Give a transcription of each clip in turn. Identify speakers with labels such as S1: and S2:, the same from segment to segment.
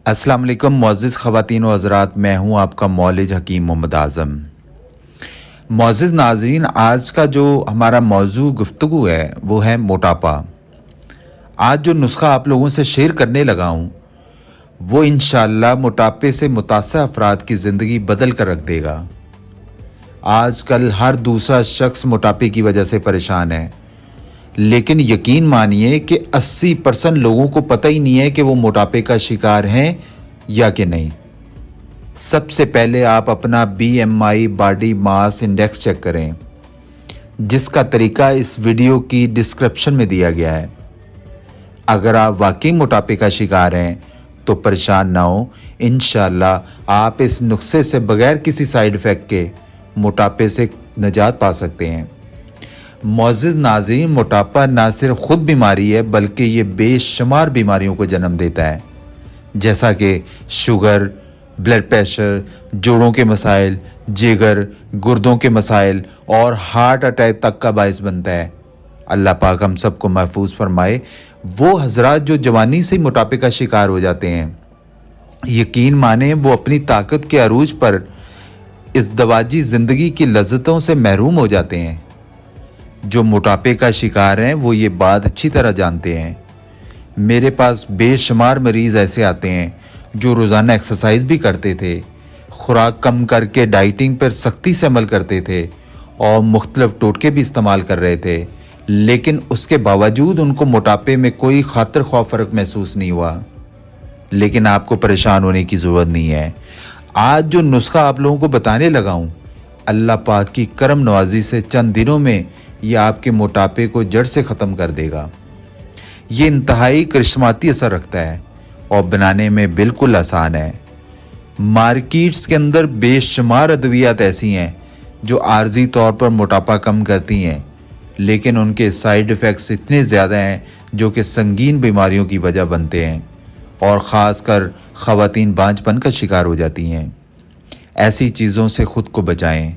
S1: अस्सलाम वालेकुम मुअज़्ज़िज़ ख़वातीन व हज़रात, मैं हूँ आपका मौलिज हकीम मोहम्मद आज़म। मुअज़्ज़िज़ नाज़रीन, आज का जो हमारा मौजू गुफ्तगू है वो है मोटापा। आज जो नुस्खा आप लोगों से शेयर करने लगा हूँ वो इंशाअल्लाह मोटापे से मुतासिर अफराद की ज़िंदगी बदल कर रख देगा। आजकल हर दूसरा शख्स मोटापे की वजह से परेशान है, लेकिन यकीन मानिए कि 80% लोगों को पता ही नहीं है कि वो मोटापे का शिकार हैं या कि नहीं। सबसे पहले आप अपना BMI body mass index check करें, जिसका तरीका इस वीडियो की डिस्क्रिप्शन में दिया गया है। अगर आप वाकई मोटापे का शिकार हैं तो परेशान ना हो, इंशाअल्लाह आप इस नुस्खे से बगैर किसी साइड इफ़ेक्ट के मोटापे से निजात पा सकते हैं। मुअज़्ज़िज़ नाज़रीन, मोटापा ना सिर्फ खुद बीमारी है बल्कि ये बेशुमार बीमारियों को जन्म देता है, जैसा कि शुगर, ब्लड प्रेशर, जोड़ों के मसाइल, जिगर, गुर्दों के मसाइल और हार्ट अटैक तक का बायस बनता है। अल्लाह पाक हम सबको महफूज फरमाए। वो हजरात जो जवानी से ही मोटापे का शिकार हो जाते हैं, यकीन माने वो अपनी ताकत के अरूज पर इस दवाजी ज़िंदगी की लज्जतों से महरूम हो जाते हैं। जो मोटापे का शिकार हैं वो ये बात अच्छी तरह जानते हैं। मेरे पास बेशुमार मरीज़ ऐसे आते हैं जो रोज़ाना एक्सरसाइज भी करते थे, खुराक कम करके डाइटिंग पर सख्ती से अमल करते थे और मुख्तलिफ टोटके भी इस्तेमाल कर रहे थे, लेकिन उसके बावजूद उनको मोटापे में कोई खातिर ख्वाह फ़र्क महसूस नहीं हुआ। लेकिन आपको परेशान होने की ज़रूरत नहीं है। आज जो नुस्खा आप लोगों को बताने लगा हूँ, अल्लाह पाक की करम नवाजी से चंद दिनों में ये आपके मोटापे को जड़ से ख़त्म कर देगा। ये इंतहाई करिश्माती असर रखता है और बनाने में बिल्कुल आसान है। मार्केट्स के अंदर बेशुमार अद्वियात ऐसी हैं जो आर्जी तौर पर मोटापा कम करती हैं, लेकिन उनके साइड इफ़ेक्ट्स इतने ज़्यादा हैं जो कि संगीन बीमारियों की वजह बनते हैं और ख़ासकर ख़वातीन बांझपन का शिकार हो जाती हैं। ऐसी चीज़ों से ख़ुद को बचाएं।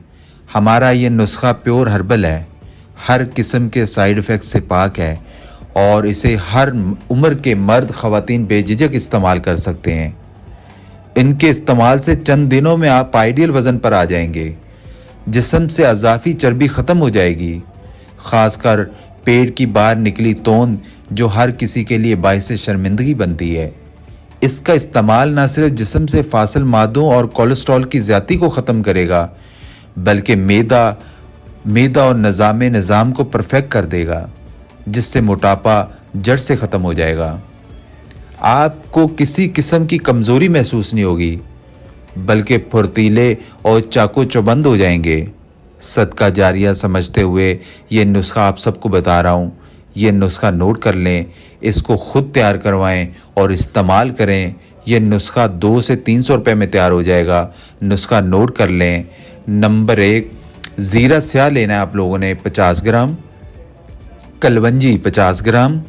S1: हमारा ये नुस्खा प्योर हर्बल है, हर किस्म के साइड इफ़ेक्ट से पाक है और इसे हर उम्र के मर्द ख़वातीन बेझिझक इस्तेमाल कर सकते हैं। इनके इस्तेमाल से चंद दिनों में आप आइडियल वज़न पर आ जाएंगे। जिस्म से अज़ाफ़ी चर्बी ख़त्म हो जाएगी, ख़ासकर पेट की बाहर निकली तोंद जो हर किसी के लिए बाइस शर्मिंदगी बनती है। इसका इस्तेमाल न सिर्फ जिस्म से फासिल मादों और कोलेस्ट्रॉल की ज़्यादती को ख़त्म करेगा, बल्कि मैदा और निज़ाम को परफेक्ट कर देगा, जिससे मोटापा जड़ से ख़त्म हो जाएगा। आपको किसी किस्म की कमज़ोरी महसूस नहीं होगी, बल्कि फुर्तीले और चाको चौबंद हो जाएंगे। सदका जारिया समझते हुए ये नुस्खा आप सबको बता रहा हूँ। ये नुस्खा नोट कर लें, इसको ख़ुद तैयार करवाएं और इस्तेमाल करें। यह नुस्खा 200 से 300 रुपये में तैयार हो जाएगा। नुस्खा नोट कर लें। नंबर 1, ज़ीरा स्याह लेना है आप लोगों ने 50 ग्राम, कलवंजी 50 ग्राम,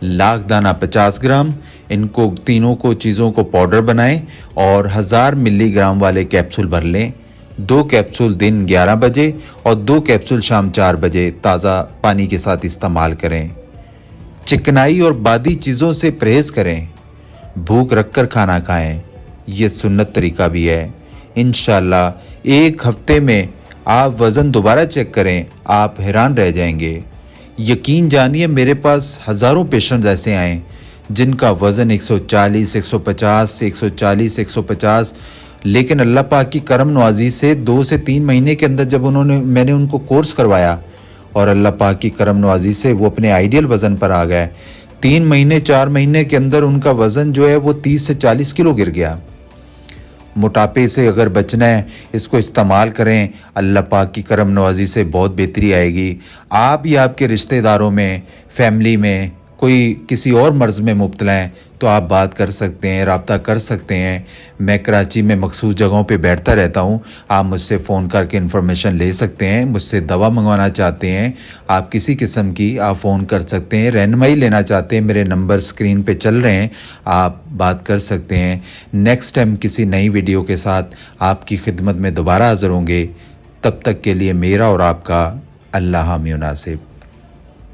S1: लाख दाना 50 ग्राम। इनको तीनों को चीज़ों को पाउडर बनाएं और 1000 मिलीग्राम वाले कैप्सूल भर लें। 2 कैप्सूल दिन 11 बजे और 2 कैप्सूल शाम 4 बजे ताज़ा पानी के साथ इस्तेमाल करें। चिकनाई और बादी चीज़ों से परहेज़ करें। भूख रखकर खाना खाएं, ये सुन्नत तरीका भी है। इंशाअल्लाह 1 हफ्ते में आप वज़न दोबारा चेक करें, आप हैरान रह जाएंगे। यकीन जानिए, मेरे पास हज़ारों पेशेंट्स ऐसे आए जिनका वज़न 140, 150 से 140, 150, लेकिन अल्लाह पाक की करम नवाजी से 2 से 3 महीने के अंदर जब मैंने उनको कोर्स करवाया और अल्लाह पाक की करम नवाजी से वो अपने आइडियल वज़न पर आ गए। 3 महीने 4 महीने के अंदर उनका वज़न जो है वो 30 से 40 किलो गिर गया। मोटापे से अगर बचना है, इसको इस्तेमाल करें। अल्लाह पाक की करम नवाजी से बहुत बेहतरी आएगी। आप या आपके रिश्तेदारों में, फैमिली में कोई किसी और मर्ज़ में मुब्तला हैं तो आप बात कर सकते हैं, रब्ता कर सकते हैं। मैं कराची में मखसूस जगहों पे बैठता रहता हूँ। आप मुझसे फ़ोन करके इन्फॉर्मेशन ले सकते हैं। मुझसे दवा मंगवाना चाहते हैं आप किसी किस्म की, आप फ़ोन कर सकते हैं। रहनुमाई लेना चाहते हैं, मेरे नंबर स्क्रीन पे चल रहे हैं, आप बात कर सकते हैं। नेक्स्ट टाइम किसी नई वीडियो के साथ आपकी खिदमत में दोबारा हाज़िर होंगे। तब तक के लिए मेरा और आपका अल्लाह हामी नासिब।